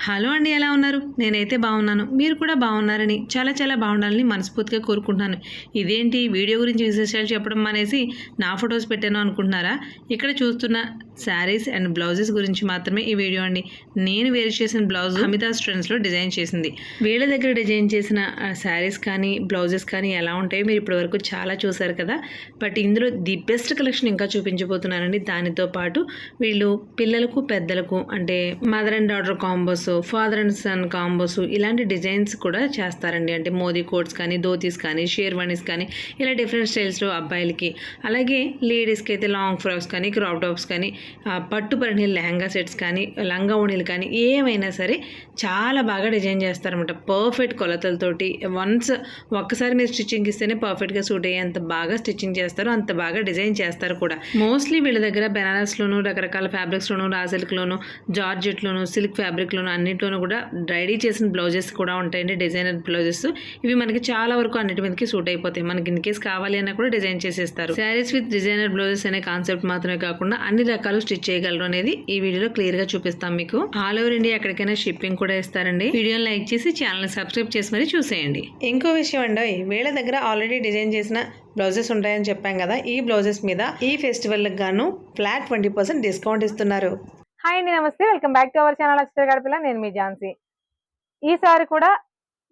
Hello అండి, ఎలా ఉన్నారు? నేనైతే బాగున్నాను. మీరు కూడా బాగున్నారని, చాలా బాగుండాలని మనస్ఫూర్తిగా కోరుకుంటున్నాను. ఇదేంటి వీడియో గురించి విశేషాలు చెప్పడం అనేసి నా ఫొటోస్ పెట్టాను అనుకుంటున్నారా? ఇక్కడ చూస్తున్న శారీస్ అండ్ బ్లౌజెస్ గురించి మాత్రమే ఈ వీడియో అండి. నేను వేరు చేసిన బ్లౌజ్ అమితాస్ ట్రెండ్స్లో డిజైన్ చేసింది. వీళ్ళ దగ్గర డిజైన్ చేసిన శారీస్ కానీ బ్లౌజెస్ కానీ ఎలా ఉంటాయో మీరు ఇప్పటివరకు చాలా చూసారు కదా. బట్ ఇందులో ది బెస్ట్ కలెక్షన్ ఇంకా చూపించబోతున్నానండి. దానితో పాటు వీళ్ళు పిల్లలకు పెద్దలకు అంటే mother and daughter combos, father and son combos ఇలాంటి డిజైన్స్ కూడా చేస్తారండి. అంటే మోదీ కోట్స్ కానీ, ధోతీస్ కానీ, షేర్వానీస్ కానీ ఇలా డిఫరెంట్ స్టైల్స్లో అబ్బాయిలకి, అలాగే లేడీస్కి అయితే లాంగ్ ఫ్రాక్స్ కానీ, క్రాప్ టాప్స్ కానీ, పట్టు పరిణి లెహంగా సెట్స్ కానీ, లంగా ఓణీలు కానీ ఏమైనా సరే చాలా బాగా డిజైన్ చేస్తారన్నమాట. పర్ఫెక్ట్ కొలతలతోటి ఒక్కసారి మీరు స్టిచ్చింగ్ ఇస్తేనే పర్ఫెక్ట్గా సూట్ అయ్యేంత బాగా స్టిచ్చింగ్ చేస్తారు, అంత బాగా డిజైన్ చేస్తారు కూడా. మోస్ట్లీ వీళ్ళ దగ్గర బెనారస్లోను, రకరకాల ఫ్యాబ్రిక్స్లోను, రా సిల్క్లోను, జార్జెట్లోను, సిల్క్ ఫ్యాబ్రిక్లోను అన్నింటిలోనూ కూడా రెడీ చేసిన బ్లౌజెస్ కూడా ఉంటాయండి. డిజైనర్ బ్లౌజెస్ ఇవి మనకి చాలా వరకు అన్నిటి మీదకి సూట్ అయిపోతాయి. మనకి ఇన్ కేస్ కావాలి అన్నా కూడా డిజైన్ చేసేస్తారు. శారీస్ విత్ డిజైనర్ బ్లౌజెస్ అనే కాన్సెప్ట్ మాత్రమే కాకుండా అన్ని రకాలు స్టిచ్ చేయగలరు అనేది ఈ వీడియోలో క్లియర్ గా చూపిస్తాం మీకు. ఆల్ ఓవర్ ఇండియా ఎక్కడికైనా షిప్పింగ్ కూడా ఇస్తారండి. వీడియోని లైక్ చేసి ఛానల్ సబ్స్క్రైబ్ చేసి మరి చూసేయండి. ఇంకో విషయం అండి, వీళ్ళ దగ్గర ఆల్రెడీ డిజైన్ చేసిన బ్లౌజెస్ ఉంటాయని చెప్పాం కదా. ఈ బ్లౌజెస్ మీద ఈ ఫెస్టివల్ గాను ఫ్లాట్ 20% డిస్కౌంట్ ఇస్తున్నారు. హాయ్ అండి, నమస్తే, welcome back to our channel Akshara Gadapala. నేను మీ ఝాన్సీ. ఈసారి కూడా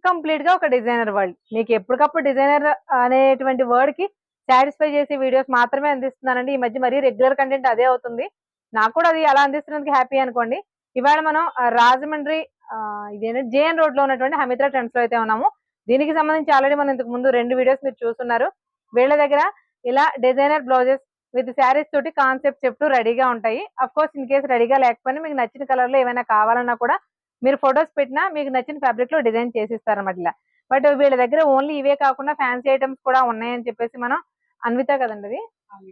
కంప్లీట్ గా ఒక డిజైనర్ వరల్డ్. మీకు ఎప్పటికప్పుడు డిజైనర్ అనేటువంటి వర్డ్ కి సాటిస్ఫై చేసే వీడియోస్ మాత్రమే అందిస్తున్నానండి. ఈ మధ్య మరీ రెగ్యులర్ కంటెంట్ అదే అవుతుంది. నాకు కూడా అది అలా అందిస్తున్నందుకు హ్యాపీ అనుకోండి. ఇవాళ మనం రాజమండ్రి ఇదేంటి జేఎన్ రోడ్ లో ఉన్నటువంటి హమిత్రా ట్రెండ్స్ లో అయితే ఉన్నాము. దీనికి సంబంధించి ఆల్రెడీ మనం ఇంతకు ముందు 2 వీడియోస్ మీరు చూస్తున్నారు. వీళ్ళ దగ్గర ఇలా డిజైనర్ బ్లౌజెస్ విత్ శారీస్ తోటి కాన్సెప్ట్ చెప్తూ రెడీగా ఉంటాయి. అఫ్ కోర్స్ ఇన్ కేసు రెడీగా లేకపోయినా మీకు నచ్చిన కలర్ లో ఏమైనా కావాలన్నా కూడా మీరు ఫొటోస్ పెట్టినా మీకు నచ్చిన ఫ్యాబ్రిక్ లో డిజైన్ చేసిస్తారన్నమాట ఇలా. బట్ వీళ్ళ దగ్గర ఓన్లీ ఇవే కాకుండా ఫ్యాన్సీ ఐటమ్స్ కూడా ఉన్నాయని చెప్పేసి మనం అన్విత కదండి, అది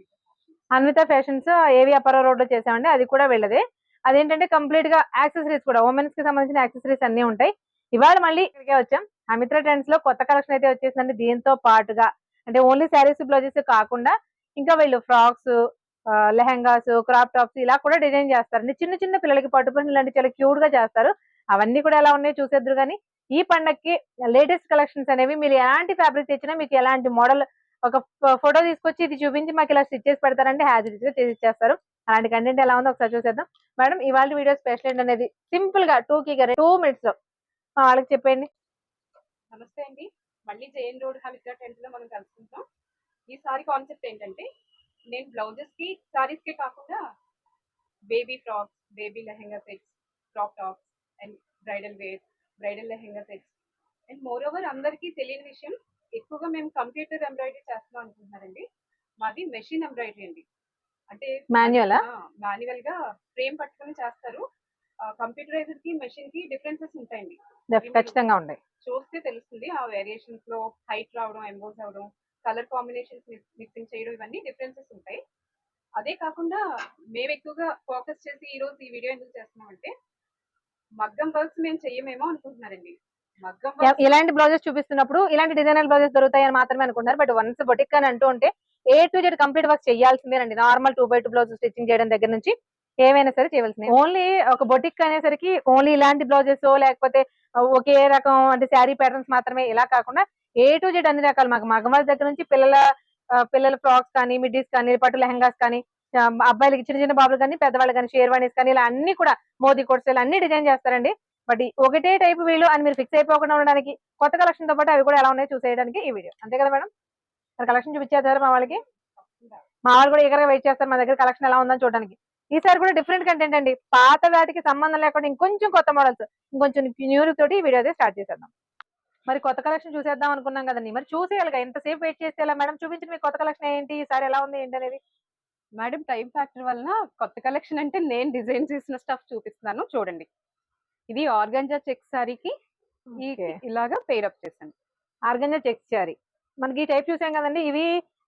అన్విత ఫ్యాషన్స్ ఏవి అపరా రోడ్ లో చేసామండి. అది కూడా వీళ్ళదే. అదేంటంటే కంప్లీట్ గా యాక్సెసరీస్ కూడా ఉమెన్స్ కి సంబంధించిన యాక్సెసరీస్ అన్ని ఉంటాయి. ఇవాళ మళ్ళీ ఇక్కడికే వచ్చాం. అమిత్రా ట్రెండ్స్ లో కొత్త కలెక్షన్ అయితే వచ్చేసిందండి. దీంతో పాటుగా అంటే ఓన్లీ శారీస్ బ్లౌజెస్ కాకుండా ఇంకా వీళ్ళు ఫ్రాక్స్, లెహంగాస్, క్రాప్ టాప్స్ ఇలా కూడా డిజైన్ చేస్తారండి. చిన్న చిన్న పిల్లలకి పట్టుపని ఇలాంటి చాలా క్యూట్ గా చేస్తారు. అవన్నీ కూడా ఎలా ఉన్నాయో చూసేద్దరు. కానీ ఈ పండక్కి లేటెస్ట్ కలెక్షన్స్ అనేవి మీరు ఎలాంటి ఫ్యాబ్రిక్ తెచ్చినా మీకు ఎలాంటి మోడల్ ఒక ఫోటో తీసుకొచ్చి ఇది చూపించి మాకు ఇలా స్టిచ్ చేసి పెడతారంటే హ్యాజ్ ఇట్ గా చేసి ఇచ్చేస్తారు. అలాంటి కంటెంట్ ఎలా ఉందో ఒకసారి చూసేద్దాం. మేడం, ఇవాళ వీడియో స్పెషల్ ఏంటనేది సింపుల్ గా 2 minutes లో వాళ్ళకి చెప్పండి. నమస్తే అండి, మళ్ళీ జేఎన్ రోడ్ హమిత్రా టెంట్ లో మనం కలుసుకుంటాం. ఈసారి కాన్సెప్ట్ ఏంటంటే, నేను బ్లౌజెస్ కి సారీస్ కే కాకుండా baby frocks, baby lehenga sets, crop tops and bridal wear, bridal lehenga sets and moreover అందరికీ తెలియని విషయం, ఎక్కువగా మేము కంప్యూటర్ ఎంబ్రాయిడరీ చేస్తున్నాం అనుకుంటున్నారండి. మాది మెషిన్ ఎంబ్రాయిడరీ అండి. అంటే మాన్యువల్ గా ఫ్రేమ్ పట్టుకుని చేస్తారు. కంప్యూటరైజర్ కి మెషిన్ కి డిఫరెన్సెస్ ఉంటాయండి. ఖచ్చితంగా ఉంటాయి. చూస్తే తెలుస్తుంది. ఆ వేరియేషన్స్ లో హైట్ రావడం, ఎంబోస్ అవడం, కలర్ కాంబినేషన్స్ మిక్సింగ్ చేయడం, ఇవన్నీ డిఫరెన్సెస్ ఉంటాయి. అదే కాకుండా మేము ఎక్కువగా ఫోకస్ చేసి ఈ రోజు ఈ వీడియో ఎందుకు చేస్తున్నామంటే, మగ్గం వర్క్స్ మేము చెయ్యమేమో అనుకుంటున్నారండి. ఇలాంటి బ్లౌజెస్ చూపిస్తున్నప్పుడు ఇలాంటి డిజైనర్ బ్లౌజెస్ దొరుకుతాయని మాత్రమే అనుకుంటారు. బట్ వన్స్ బొటిక్ అని అంటూ ఉంటే A to Z complete work చేయాల్సిందేనండి. నార్మల్ 2x2 బ్లౌజ్ స్టిచ్చింగ్ చేయడం దగ్గర నుంచి ఏమైనా సరే చేయవలసింది. ఓన్లీ ఒక బొటిక్ అనేసరికి ఓన్లీ ఇలాంటి బ్లౌజెస్ లేకపోతే ఒకే రకం అంటే శారీ ప్యాటర్న్స్ మాత్రమే ఇలా కాకుండా A to Z అన్ని రకాలు మాకు మగవాళ్ళ దగ్గర నుంచి పిల్లల ఫ్రాక్స్ కానీ, మిడ్డీస్ కానీ, పట్టు లెహంగాస్ కానీ, అబ్బాయిలకి చిన్న చిన్న బాబులు కానీ, పెద్దవాళ్ళు కానీ, షేర్వానీస్ కానీ ఇలా అన్ని కూడా మోదీ కోట్స్ ఇలా అన్ని డిజైన్ చేస్తారండి. బట్ ఒకటే టైప్ వీళ్ళు అని మీరు ఫిక్స్ అయిపోకుండా ఉండడానికి కొత్త కలెక్షన్ తో పాటు అవి కూడా ఎలా ఉన్నాయో చూసేయడానికి ఈ వీడియో. అంతే కదా మేడం? కలెక్షన్ చూపించేస్తారు మా వాళ్ళకి. మా వాళ్ళు కూడా ఈగర్ గా వెయిట్ చేస్తారు మా దగ్గర కలెక్షన్ ఎలా ఉందని చూడడానికి. ఈసారి కూడా డిఫరెంట్ కంటెంట్ అండి. పాత వాటికి సంబంధం లేకుండా ఇంకొంచెం కొత్త మోడల్స్, ఇంకొంచెం న్యూ తోటి ఈ వీడియో అయితే స్టార్ట్ చేసేద్దాం. మరి కొత్త కలెక్షన్ చూసేద్దాం అనుకున్నాం కదండి. మరి చూసేయాలిగా, ఎంతసేపు వెయిట్ చేస్తే ఎలా మేడం? చూపించండి మీ కొత్త కలెక్షన్ ఏంటి, ఈసారి ఎలా ఉంది ఏంటి అనేది. మేడం, టైం ఫ్యాక్టర్ వలన కొత్త కలెక్షన్ అంటే నేను డిజైన్ చేసిన స్టఫ్ చూపిస్తున్నాను, చూడండి. ఇది ఆర్గంజా చెక్ సారీకి ఇలాగా పేర్ అప్ చేశాను. ఆర్గంజా చెక్ సారీ మనకి ఈ టైప్ చూసాం కదండి. ఇవి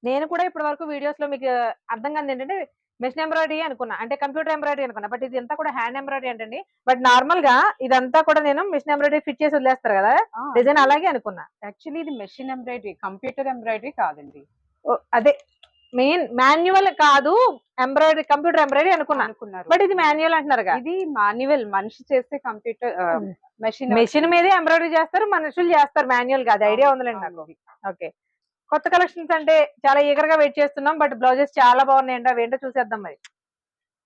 నేను కూడా ఇప్పటి వరకు వీడియోస్ లో మీకు అర్థం కాదు ఏంటంటే మెషిన్ ఎంబ్రాయిడరీ అనుకున్నా, అంటే కంప్యూటర్ ఎంబ్రాయిడరీ అనుకున్నా. బట్ ఇది అంతా కూడా హ్యాండ్ ఎంబ్రాయిడరీ అంటండి. బట్ నార్మల్ గా ఇదంతా కూడా నేను మెషిన్ ఎంబ్రాయిడరీ ఫిట్ చేసి వదిలేస్తారు కదా డిజైన్, అలాగే అనుకున్నా. యాక్చువల్లీ ఇది మెషిన్ ఎంబ్రాయిడరీ, కంప్యూటర్ ఎంబ్రాయిడరీ కాదండి. అదే మెయిన్ మాన్యువల్ కాదు, ఎంబ్రాయిడరీ కంప్యూటర్ ఎంబ్రాయిడరీ అనుకున్నాను, అనుకున్నారు. బట్ ఇది మాన్యువల్ అంటున్నారు. ఇది మాన్యువల్, మనిషి చేసే కంప్యూటర్ మెషిన్ మీదే ఎంబ్రాయిడరీ చేస్తారు, మనుషులు చేస్తారు మాన్యువల్ గా. అది ఐడియా ఉందిలేండి నాకు. ఓకే, కొత్త కలెక్షన్స్ అంటే చాలా ఈగర్ గా వెయిట్ చేస్తున్నాం, బట్ బ్లౌజెస్ చాలా బాగున్నాయండి. అవి ఏంటో చూసేద్దాం మరి.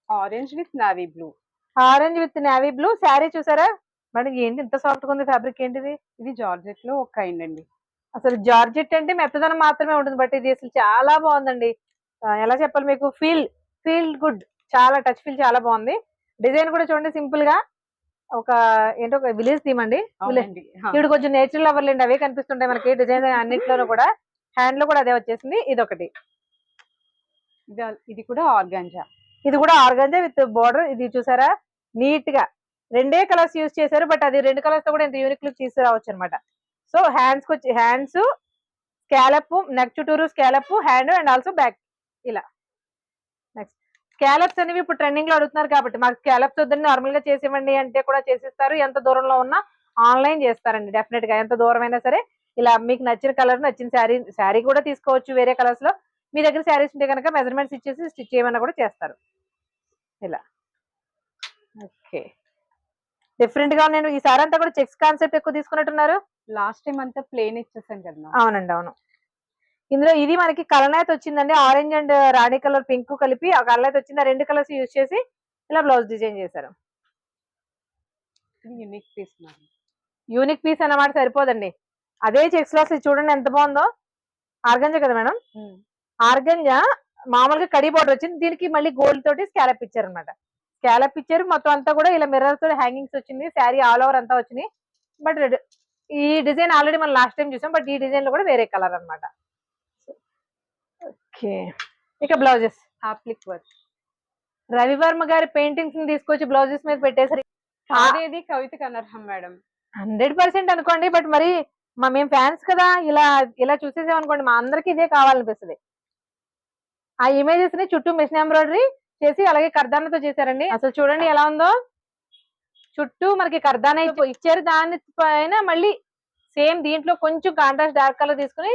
Orange with navy blue. Orange with navy blue sari చూసారా మేడం, ఏంటి ఇంత సాఫ్ట్ గా ఉంది ఫ్యాబ్రిక్, ఏంటిది? ఇది జార్జెట్ లో ఒక కైండ్ అండి. అసలు జార్జెట్ అంటే మెత్తదనం మాత్రమే ఉంటుంది, బట్ ఇది అసలు చాలా బాగుందండి. ఎలా చెప్పాలి మీకు, ఫీల్ గుడ్, చాలా టచ్ ఫీల్ చాలా బాగుంది. డిజైన్ కూడా చూడండి, సింపుల్ గా ఒక ఏంటో ఒక విలేజ్ థీమ్ అండి. ఇప్పుడు కొంచెం నేచురల్ అవర్లేండి, అవే కనిపిస్తుంటాయి మనకి డిజైన్ అన్నిట్లోనూ కూడా. హ్యాండ్ లో కూడా అదే వచ్చేసింది. ఇది ఒకటి, ఇది కూడా ఆర్గాంజా. ఇది కూడా ఆర్గాంజా విత్ బోర్డర్. ఇది చూసారా నీట్ గా రెండే కలర్స్ యూజ్ చేశారు, బట్ అది రెండు కలర్స్ తో కూడా ఇంత యూనిక్ లుక్ తీసుకురావచ్చు అనమాట. సో హ్యాండ్స్ వచ్చి హ్యాండ్స్ స్కాలప్, నెక్ చుట్టూరు scallop, hand and also back ఇలా. నెక్స్ట్ స్కాలప్స్ అనేవి ఇప్పుడు ట్రెండింగ్ లో అడుగుతున్నారు కాబట్టి, మాకు స్కాలప్స్ వద్దని నార్మల్ గా చేసివ్వండి అంటే కూడా చేసిస్తారు. ఎంత దూరంలో ఉన్నా ఆన్లైన్ చేస్తారండి డెఫినెట్ గా, ఎంత దూరం అయినా సరే. ఇలా మీకు నచ్చిన కలర్, నచ్చిన శారీ కూడా తీసుకోవచ్చు వేరే కలర్స్ లో. మీ దగ్గర శారీస్ ఉంటే కనుక మెజర్మెంట్స్ ఇచ్చేసి స్టిచ్ చేయమన్నా కూడా చేస్తారు ఇలా. ఓకే, డిఫరెంట్ గా నేను ఈ సారీ అంతా కూడా చెక్స్ కాన్సెప్ట్ ఎక్కువ తీసుకున్నట్టున్నారు. లాస్ట్ టైం అంతా ప్లేన్ ఇచ్చేసాం కదా. అవునండి, అవును. ఇందులో ఇది మనకి కలనేత వచ్చిందండి, orange and Rani colour pink కలిపి ఆ కలనేత వచ్చింది. ఆ రెండు కలర్స్ యూజ్ చేసి ఇలా బ్లౌజ్ డిజైన్ చేశారు. యూనిక్ పీస్, యూనిక్ పీస్ అన్నమాట, సరిపోదండి. అదే చెక్స్ లో చూడండి ఎంత బాగుందో. ఆర్గంజా కదా మేడం, ఆర్గంజా మామూలుగా కడి బోర్డర్ వచ్చింది, దీనికి మళ్ళీ గోల్డ్ తోటి స్కాలప్ ఇచ్చారు అనమాట. స్కాలప్ ఇచ్చారు, మొత్తం అంతా కూడా ఇలా మిర్రర్ తోటి హ్యాంగింగ్స్ వచ్చింది. శారీ ఆల్ ఓవర్ అంతా వచ్చినాయి. బట్ ఈ డిజైన్ ఆల్రెడీ మనం లాస్ట్ టైం చూసాం, బట్ ఈ డిజైన్ లో కూడా వేరే కలర్ అనమాట. ఓకే, ఇక బ్లౌజెస్ అప్లిక్ వర్క్. రవివర్మ గారి పెయింటింగ్స్ ని తీసుకొచ్చి బ్లౌజెస్ మీద పెట్టేసరి అదేది కవితకు అనర్హం మేడం. 100% అనుకోండి, బట్ మరి మేము ఫ్యాన్స్ కదా, ఇలా చూసేసాం అనుకోండి, మా అందరికి ఇదే కావాలనిపిస్తుంది. ఆ ఇమేజెస్ ని చుట్టూ మిషన్ ఎంబ్రాయిడరీ చేసి అలాగే కర్దానాతో చేశారండి. అసలు చూడండి ఎలా ఉందో, చుట్టూ మనకి కర్దానా ఇచ్చారు, దాని పైన మళ్ళీ సేమ్ దీంట్లో కొంచెం కాంట్రాస్ట్ డార్క్ కలర్ తీసుకుని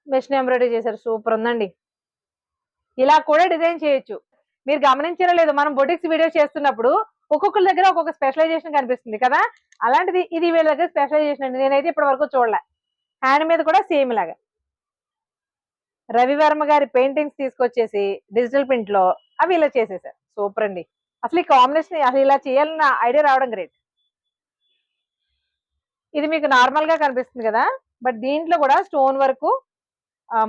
మిషన్ ఎంబ్రాయిడరీ చేశారు. సూపర్ ఉందండి. ఇలా కూడా డిజైన్ చేయొచ్చు. మీరు గమనించారో లేదు, మనం బొటిక్స్ వీడియోస్ చేస్తున్నప్పుడు ఒక్కొక్కరి దగ్గర ఒక్కొక్క స్పెషలైజేషన్ కనిపిస్తుంది కదా, అలాంటిది ఇది వీళ్ళ దగ్గర స్పెషలైజేషన్ అండి. నేనైతే ఇప్పటి వరకు చూడలే. హ్యాండ్ మీద కూడా సేమ్ లాగా రవివర్మ గారి పెయింటింగ్స్ తీసుకొచ్చేసి డిజిటల్ ప్రింట్ లో అవి ఇలా చేసేసారు. సూపర్ అండి. అసలు ఈ కాంబినేషన్ అసలు ఇలా చేయాలన్న ఐడియా రావడం గ్రేట్. ఇది మీకు నార్మల్ గా కనిపిస్తుంది కదా, బట్ దీంట్లో కూడా స్టోన్ వర్క్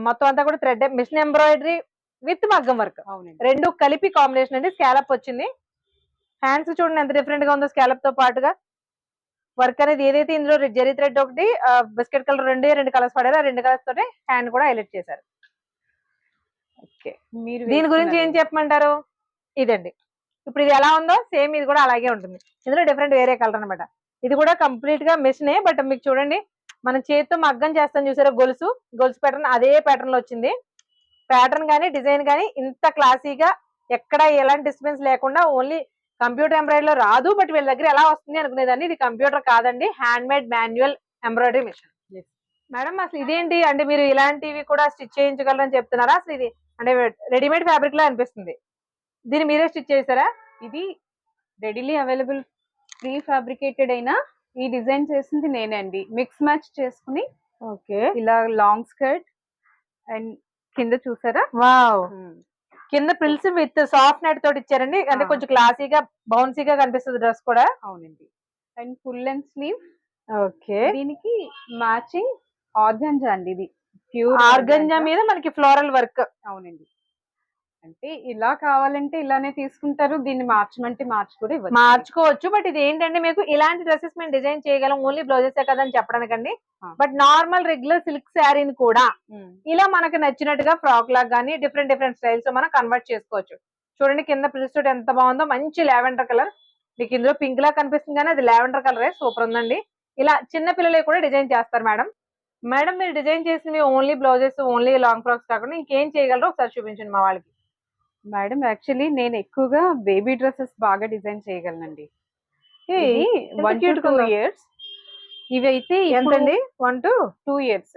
మొత్తం అంతా కూడా థ్రెడ్ మిషన్ ఎంబ్రాయిడరీ విత్ మగ్గం వర్క్ రెండు కలిపి కాంబినేషన్ అండి. స్కాలప్ వచ్చింది. హ్యాండ్స్ చూడండి ఎంత డిఫరెంట్ గా ఉందో, స్కాలప్ తో పాటుగా వర్క్ అనేది ఏదైతే ఇందులో జెరీ థ్రెడ్ ఒకటి బిస్కెట్ కలర్ రెండు కలర్స్ పడారు, ఆ రెండు కలర్స్ తోటి హ్యాండ్ కూడా హైలైట్ చేశారు. ఓకే, మీరు దీని గురించి ఏం చెప్పమంటారు? ఇదండి, ఇప్పుడు ఇది ఎలా ఉందో సేమ్ ఇది కూడా అలాగే ఉంటుంది. ఇందులో డిఫరెంట్ వేరే కలర్ అనమాట. ఇది కూడా కంప్లీట్ గా మిషనే, బట్ మీకు చూడండి మనం చేతితో మగ్గం చేస్తాం చూసారా, గొలుసు ప్యాటర్న్ అదే ప్యాటర్న్ లో వచ్చింది. ప్యాటర్న్ కానీ డిజైన్ కానీ ఇంత క్లాసీగా ఎక్కడ ఎలాంటి డిస్టర్బెన్స్ లేకుండా ఓన్లీ కంప్యూటర్ ఎంబ్రాయిడరీలో రాదు, బట్ వీళ్ళ దగ్గర ఎలా వస్తుంది అనుకునేదాన్ని. ఇది కంప్యూటర్ కాదండి, hand made manual embroidery machine. Madam అసలు ఇదేంటి అంటే మీరు ఇలాంటివి కూడా స్టిచ్ చేయించగలరని చెప్తున్నారా? అసలు ఇది అంటే రెడీమేడ్ ఫ్యాబ్రిక్ లా అనిపిస్తుంది. దీన్ని మీరే స్టిచ్ చేశారా? ఇది రెడీలీ అవైలబుల్ ప్రీ ఫ్యాబ్రికేటెడ్ అయినా ఈ డిజైన్ చేసింది నేనే అండి. మిక్స్ మ్యాచ్ చేసుకుని ఓకే, ఇలా లాంగ్ స్కర్ట్ అండ్ కింద చూసారా, వావ్, కింద ప్రిల్స్ విత్ సాఫ్ట్ నెట్ తోటి ఇచ్చారండి. అంటే కొంచెం క్లాసీగా బౌన్సీగా కనిపిస్తుంది డ్రెస్ కూడా. అవునండి, and full length slew. Okay, దీనికి మ్యాచింగ్ ఆర్గంజా అండి. ఇది ప్యూర్ ఆర్గంజా మీద మనకి ఫ్లోరల్ వర్క్. అవునండి, అంటే ఇలా కావాలంటే ఇలానే తీసుకుంటారు, దీన్ని మార్చమంటే మార్చుకోవచ్చు. బట్ ఇది ఏంటంటే మీకు ఇలాంటి డ్రెస్సెస్ మేము డిజైన్ చేయగలం, ఓన్లీ బ్లౌజెస్ కదా అని చెప్పడానికండి. బట్ నార్మల్ రెగ్యులర్ సిల్క్ శారీని కూడా ఇలా మనకు నచ్చినట్టుగా ఫ్రాక్ లాగా కానీ డిఫరెంట్ స్టైల్స్ మనం కన్వర్ట్ చేసుకోవచ్చు. చూడండి కింద ప్రిల్స్ ఎంత బాగుందో, మంచి లావెండర్ కలర్. మీకు ఇందులో పింక్ లా కనిపిస్తుంది కానీ అది లావెండర్ కలరే. సూపర్ ఉందండి. ఇలా చిన్న పిల్లలే కూడా డిజైన్ చేస్తారు మేడం. మీరు డిజైన్ చేసినవి only blouses, only long frocks కాకుండా ఇంకేం చేయగలరో ఒకసారి చూపించండి మా వాళ్ళకి. మేడం యాక్చువల్లీ నేను ఎక్కువగా బేబీ డ్రెస్సెస్ బాగా డిజైన్ చేయగలనండి. 1 to 2 years. ఇవి అయితే ఎంతండి? 1 to 2 years.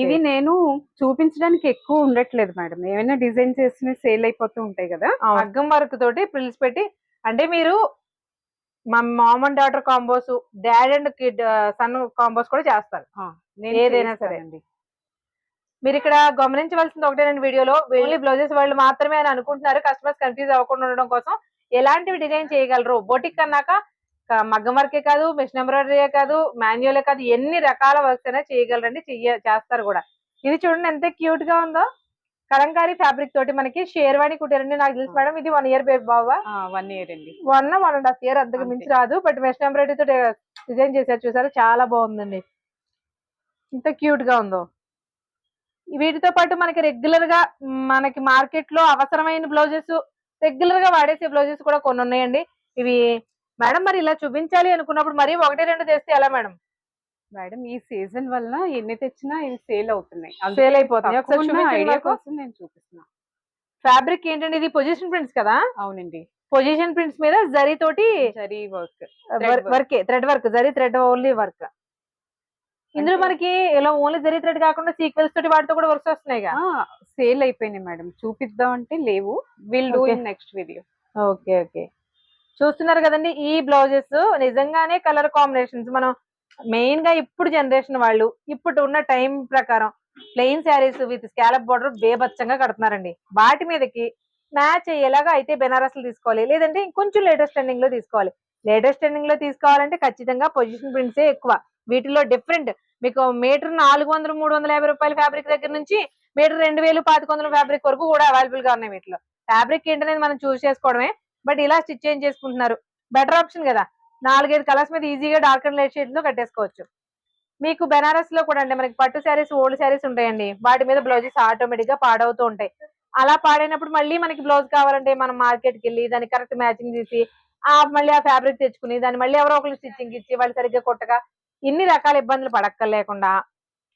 ఇవి నేను చూపించడానికి ఎక్కువ ఉండట్లేదు మేడం, ఏమైనా డిజైన్ చేసిన సేల్ అయిపోతూ ఉంటాయి కదా. మగ్గం వర్క్ తోటి ప్రిల్స్ పెట్టి, అంటే మీరు మా mom and daughter combos, dad and kid son combos కూడా చేస్తారు. నేను ఏదైనా సరే. చేస్తానండి. మీరు ఇక్కడ గమనించవలసింది ఒకటేనండి, వీడియోలో ఓన్లీ బ్లౌజెస్ వాళ్ళు మాత్రమే అని అనుకుంటున్నారు. కస్టమర్స్ కన్ఫ్యూజ్ అవ్వకుండా ఉండడం కోసం ఎలాంటివి డిజైన్ చేయగలరు. బొటిక్ అన్నాక మగ్గం వర్కే కాదు, మిషన్ ఎంబ్రాయిడరీయే కాదు, మాన్యువలే కాదు, ఎన్ని రకాల వర్క్స్ అయినా చేయగలరండి, చేస్తారు కూడా. ఇది చూడండి ఎంత క్యూట్ గా ఉందో, కలంకారీ ఫ్యాబ్రిక్ తోటి మనకి షేర్వాణి కుట్టారండి. నాకు తెలుసు మేడం, ఇది 1 year బేబీ బాబా, 1 year అండి. 1.5 year అంతకు అంతే. మించి రాదు. బట్ మిషన్ ఎంబ్రాయిడరీ తోటి డిజైన్ చేశారు చూసారు, చాలా బాగుందండి. ఇంత క్యూట్ గా ఉందో. వీటితో పాటు మనకి రెగ్యులర్ గా మనకి మార్కెట్ లో అవసరమైన బ్లౌజెస్, రెగ్యులర్ గా వాడేసే బ్లౌజెస్ కూడా కొన్ని ఉన్నాయండి. ఇవి మేడం మరి ఇలా చూపించాలి అనుకున్నప్పుడు మరి 1-2 తెస్తే ఎలా మేడం? మేడం ఈ సీజన్ వల్ల ఎన్ని తెచ్చినా ఇవి సేల్ అవుతున్నాయి, సేల్ అయిపోతుంది. ఒకసారి తక్కువ ఉన్న చూపించండి ఐడియా నాకు. కోసం నేను చూపిస్తున్నా. ఫ్యాబ్రిక్ ఏంటండి, ఇది పొజిషన్ ప్రింట్స్ కదా? అవునండి, పొజిషన్ ప్రింట్స్ మీద జరీ తోటి జరీ వర్క్, వర్కే, thread work, zari thread only work. ఇందులో అంటే- మనకి ఇలా ఓన్లీ జరీ థ్రెడ్ కాకుండా సీక్వెన్స్ తోటి వాటితో కూడా వర్క్స్ వస్తున్నాయి. సేల్ అయిపోయినాయి మేడం, చూపిద్దాం అంటే లేవు. Will do Okay. In next video. Okay okay, చూస్తున్నారు కదండి ఈ బ్లౌజెస్ నిజంగానే కలర్ కాంబినేషన్స్. మనం మెయిన్ గా ఇప్పుడు జనరేషన్ వాళ్ళు ఇప్పుడు ఉన్న టైం ప్రకారం plain saris with scallop border బేబచ్చంగా కడుతున్నారండి. వాటి మీదకి మ్యాచ్ అయ్యేలాగా అయితే బెనారస్లు తీసుకోవాలి, లేదంటే ఇంకొంచెం లేటెస్ట్ ట్రెండింగ్ లో తీసుకోవాలి. లేటెస్ట్ ట్రెండింగ్ లో తీసుకోవాలంటే ఖచ్చితంగా పొజిషన్ ప్రింట్సే ఎక్కువ. వీటిలో డిఫరెంట్ మీకు మీటర్ 400-350 రూపాయల ఫ్యాబ్రిక్ దగ్గర నుంచి మీటర్ 2000-2500 ఫ్యాబ్రిక్ వరకు కూడా అవైలబుల్ గా ఉన్నాయి. వీటిలో ఫ్యాబ్రిక్ ఏంటనేది మనం చూస్ చేసుకోవడమే. బట్ ఇలా స్టిచ్ చేంజ్ చేసుకుంటున్నారు, బెటర్ ఆప్షన్ కదా. 4-5 కలర్స్ మీద ఈజీగా డార్క్ అండ్ లైట్ షేడ్స్ లో కట్టేసుకోవచ్చు. మీకు బెనారస్ లో కూడా అంటే మనకి పట్టు శారీస్, ఓల్డ్ శారీస్ ఉంటాయండి, వాటి మీద బ్లౌజెస్ ఆటోమేటిక్ గా పాడవుతూ ఉంటాయి. అలా పాడైనప్పుడు మళ్ళీ మనకి బ్లౌజ్ కావాలంటే మనం మార్కెట్ కి వెళ్ళి దానికి కరెక్ట్ మ్యాచింగ్ తీసి మళ్ళీ ఆ ఫ్యాబ్రిక్ తెచ్చుకుని దాన్ని మళ్ళీ ఎవరో ఒకరు స్టిచ్చింగ్ ఇచ్చి వాళ్ళు సరిగ్గా కొట్టగా ఇన్ని రకాల ఇబ్బందులు పడక్కర్లేకుండా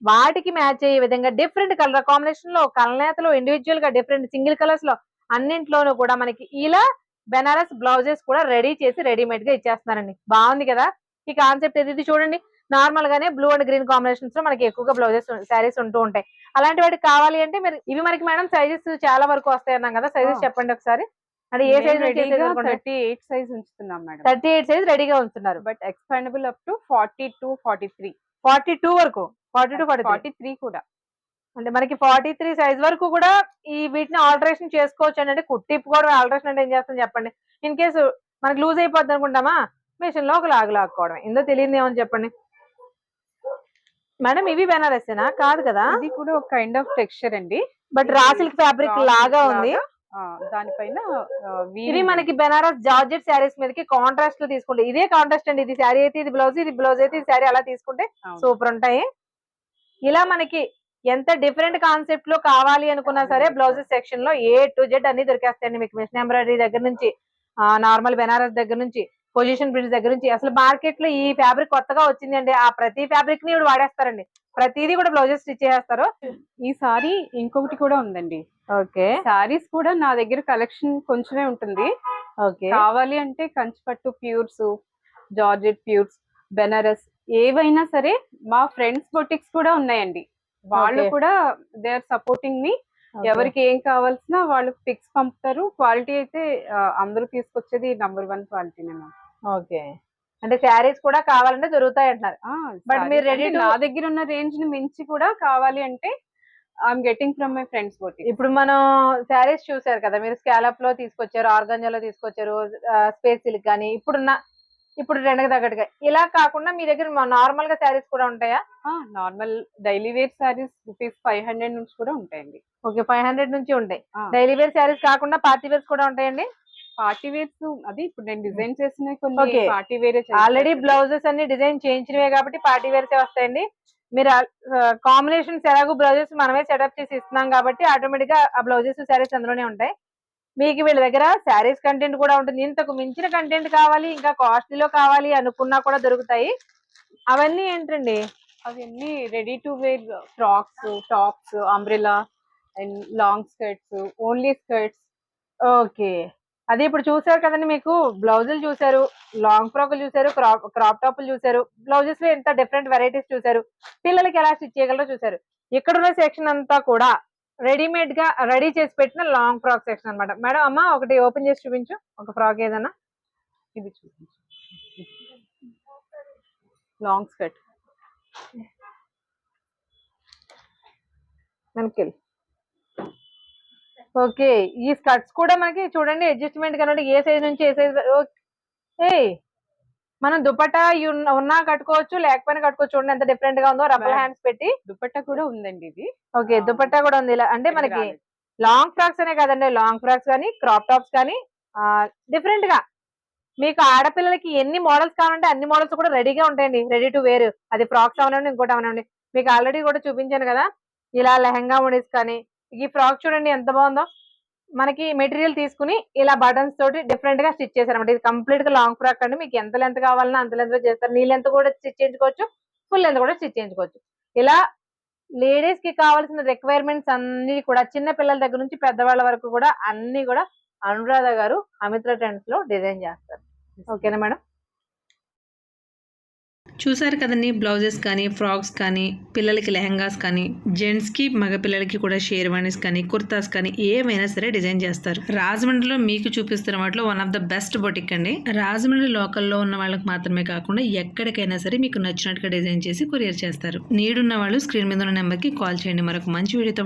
వాటికి మ్యాచ్ అయ్యే విధంగా డిఫరెంట్ కలర్ కాంబినేషన్ లో, కలనేతలో ఇండివిజువల్ గా డిఫరెంట్ సింగిల్ కలర్స్ లో అన్నింట్లోనూ కూడా మనకి ఇలా బెనారస్ బ్లౌజెస్ కూడా రెడీ చేసి రెడీమేడ్ గా ఇచ్చేస్తున్నారండి. బాగుంది కదా ఈ కాన్సెప్ట్. ఇది చూడండి, నార్మల్ గానే బ్లూ అండ్ గ్రీన్ కాంబినేషన్స్ లో మనకి ఎక్కువగా బ్లౌజెస్ శారీస్ ఉంటూ ఉంటాయి. అలాంటి వాటికి కావాలి అంటే మీరు ఇవి మనకి మేడం సైజెస్ చాలా వరకు వస్తాయి అన్నాం కదా, సైజెస్ చెప్పండి ఒకసారి. అంటే ఏ సైజ్ 38 సైజ్ ఉంచుతున్నాం మేడం. 38 సైజ్ రెడీగా ఉంచుతున్నారు. But expandable up to 42-43. 42 వరకు, 42-43 కూడా. అంటే మనకి 43 సైజ్ వరకు కూడా ఈ వీటిని ఆల్టరేషన్ చేసుకోవచ్చు అండి. అంటే కుట్టిప్పుకోవడం ఆల్టరేషన్ అంటే ఏం చేస్తాం చెప్పండి. ఇన్ కేసు మనకి లూజ్ అయిపోద్ది అనుకుంటామా, మిషన్ లో ఒక లాక్కోవడం. ఇందో తెలియదు ఏమని చెప్పండి మేడం. ఇవి బెనారసేనా? కాదు కదా, ఇది కూడా ఒక కైండ్ ఆఫ్ టెక్స్చర్ అండి, బట్ రా సిల్క్ ఫ్యాబ్రిక్ లాగా ఉంది. దానిపైన ఇవి మనకి బెనారస్ జార్జెట్ శారీస్ మీదకి కాంట్రాస్ట్ లో తీసుకుంటే ఇదే కాంట్రాస్ట్ అండి. ఇది శారీ అయితే ఇది బ్లౌజ్, ఇది బ్లౌజ్ అయితే ఇది శారీ, అలా తీసుకుంటే సూపర్ ఉంటాయి. ఇలా మనకి ఎంత డిఫరెంట్ కాన్సెప్ట్ లో కావాలి అనుకున్నా సరే బ్లౌజెస్ సెక్షన్ లో A to Z అన్ని దొరికేస్తాయండి మీకు. మిషన్ ఎంబ్రాయిడరీ దగ్గర నుంచి నార్మల్ బెనారస్ దగ్గర నుంచి పొజిషన్ ప్రింట్స్ దగ్గర నుంచి, అసలు మార్కెట్ లో ఈ ఫ్యాబ్రిక్ కొత్తగా వచ్చింది అంటే ఆ ప్రతి ఫ్యాబ్రిక్ ని ఇప్పుడు వాడేస్తారండి. ప్రతిదీ కూడా బ్లౌజెస్ స్టిచ్ చేస్తారు. ఈసారి ఇంకొకటి కూడా ఉందండి. ఓకే, సారీస్ కూడా నా దగ్గర కలెక్షన్ కొంచెమే ఉంటుంది. ఓకే, కావాలి అంటే కంచిపట్టు ప్యూర్స్, జార్జెట్ ప్యూర్స్, బెనారస్ ఏవైనా సరే మా ఫ్రెండ్స్ బొటిక్స్ కూడా ఉన్నాయండి. వాళ్ళు కూడా దే ఆర్ సపోర్టింగ్ మీ. ఎవరికి ఏం కావాల్సిన వాళ్ళు పిక్స్ పంపుతారు. క్వాలిటీ అయితే అందరూ తీసుకొచ్చేది #1 క్వాలిటీనే. ఓకే, అంటే శారీస్ కూడా కావాలంటే దొరుకుతాయి అంటున్నారు. బట్ మీరు రెడీ నా దగ్గర ఉన్న రేంజ్ ని మించి కూడా కావాలి అంటే I'm getting from my friends boutique. ఇప్పుడు మనం శారీస్ చూసారు కదా, మీరు స్కాలప్ లో తీసుకొచ్చారు, ఆర్గాంజాలో తీసుకొచ్చారు, స్పేస్ సిల్క్ కానీ ఇప్పుడు రెండుకి తగ్గట్టుగా. ఇలా కాకుండా మీ దగ్గర నార్మల్ గా శారీస్ కూడా ఉంటాయా? నార్మల్ డైలీ వేర్ శారీస్ ₹500 నుంచి కూడా ఉంటాయండి. ఓకే, 500 నుంచి ఉంటాయి. డైలీ వేర్ శారీస్ కాకుండా పార్టీ వేర్స్ కూడా ఉంటాయండి. పార్టీ వేర్స్ అది ఇప్పుడు నేను డిజైన్ చేసిన కొన్ని పార్టీ వేర్ ఆల్రెడీ బ్లౌజెస్ అన్ని డిజైన్ చేయించినవే కాబట్టి పార్టీ వేర్సే వస్తాయండి. మీరు కాంబినేషన్స్ ఎలాగో బ్లౌజెస్ మనమే సెటప్ చేసి ఇస్తున్నాం కాబట్టి ఆటోమేటిక్ గా ఆ బ్లౌజెస్ శారీస్ అందులోనే ఉంటాయి. మీకు వీళ్ళ దగ్గర శారీస్ కంటెంట్ కూడా ఉంటుంది. ఇంతకు మించిన కంటెంట్ కావాలి, ఇంకా కాస్ట్లీలో కావాలి అనుకున్నా కూడా దొరుకుతాయి. అవన్నీ ఏంటండి? అవన్నీ ready to wear frocks, tops, umbrella and long skirts, only skirts. Okay, అది ఇప్పుడు చూసారు కదండి, మీకు బ్లౌజులు చూసారు, లాంగ్ ఫ్రాక్లు చూసారు, క్రాప్ టాప్లు చూసారు, బ్లౌజెస్ లో ఎంత డిఫరెంట్ వెరైటీస్ చూసారు, పిల్లలకి ఎలా స్టిచ్ చేయగలరో చూసారు. ఇక్కడ ఉన్న సెక్షన్ అంతా కూడా రెడీమేడ్ గా రెడీ చేసి పెట్టిన లాంగ్ ఫ్రాక్ సెక్షన్ అన్నమాట. మేడం అమ్మ ఒకటి ఓపెన్ చేసి చూపించు, ఒక ఫ్రాక్ ఏదన్నా. ఇది చూపించు, లాంగ్ స్కర్ట్. మనకి ఓకే, ఈ స్కర్ట్స్ కూడా మనకి చూడండి అడ్జస్ట్మెంట్ కనుక ఏ సైజ్ నుంచి ఏ సైజ్. ఏ మనం దుపట్టా ఉన్నా కట్టుకోవచ్చు, లేకపోయినా కట్టుకోవచ్చు. చూడండి ఎంత డిఫరెంట్ గా ఉందో, రబ్బర్ హ్యాండ్స్ పెట్టి. దుపట్టా కూడా ఉందండి ఇది. ఓకే, దుపట్టా కూడా ఉంది. ఇలా అంటే మనకి లాంగ్ ఫ్రాక్స్ అనే కదండి, లాంగ్ ఫ్రాక్స్ కానీ క్రాప్ టాప్స్ కానీ డిఫరెంట్ గా మీకు ఆడపిల్లలకి ఎన్ని మోడల్స్ కావాలంటే అన్ని మోడల్స్ కూడా రెడీగా ఉంటాయండి, రెడీ టు వేర్. అది ఫ్రాక్స్ అవనండి, ఇంకోటి అవనండి. మీకు ఆల్రెడీ కూడా చూపించాను కదా, ఇలా లెహంగా మోడల్స్ కానీ. ఈ ఫ్రాక్ చూడండి ఎంత బాగుందో. మనకి మెటీరియల్ తీసుకుని ఇలా బటన్స్ తోటి డిఫరెంట్ గా స్టిచ్ చేశారన్నమాట. ఇది కంప్లీట్ గా లాంగ్ ఫ్రాక్ అండి. మీకు ఎంత లెంత్ కావాలన్నా అంత లెంత్ లో చేస్తారు. నీ లెంత్ కూడా స్టిచ్ చేయించుకోవచ్చు, ఫుల్ లెంత్ కూడా స్టిచ్ చేయించుకోవచ్చు. ఇలా లేడీస్ కి కావాల్సిన రిక్వైర్మెంట్స్ అన్ని కూడా చిన్న పిల్లల దగ్గర నుంచి పెద్దవాళ్ళ వరకు కూడా అన్ని కూడా అనురాధ గారు అమిత్ర ట్రెండ్స్ లో డిజైన్ చేస్తారు. ఓకేనా మేడం? చూసారు కదండి, బ్లౌజెస్ కానీ ఫ్రాక్స్ కానీ పిల్లలకి లెహంగాస్ కానీ జెంట్స్కి మగపిల్లలకి కూడా షేర్వానీస్ కానీ కుర్తాస్ కానీ ఏమైనా సరే డిజైన్ చేస్తారు. రాజమండ్రిలో మీకు చూపిస్తున్న వాటిలో one of the best boutique అండి. రాజమండ్రి లోకల్లో ఉన్న వాళ్ళకి మాత్రమే కాకుండా ఎక్కడికైనా సరే మీకు నచ్చినట్టుగా డిజైన్ చేసి కొరియర్ చేస్తారు. నీడున్న వాళ్ళు స్క్రీన్ మీద ఉన్న నెంబర్కి కాల్ చేయండి. మరొక మంచి వీడియోతో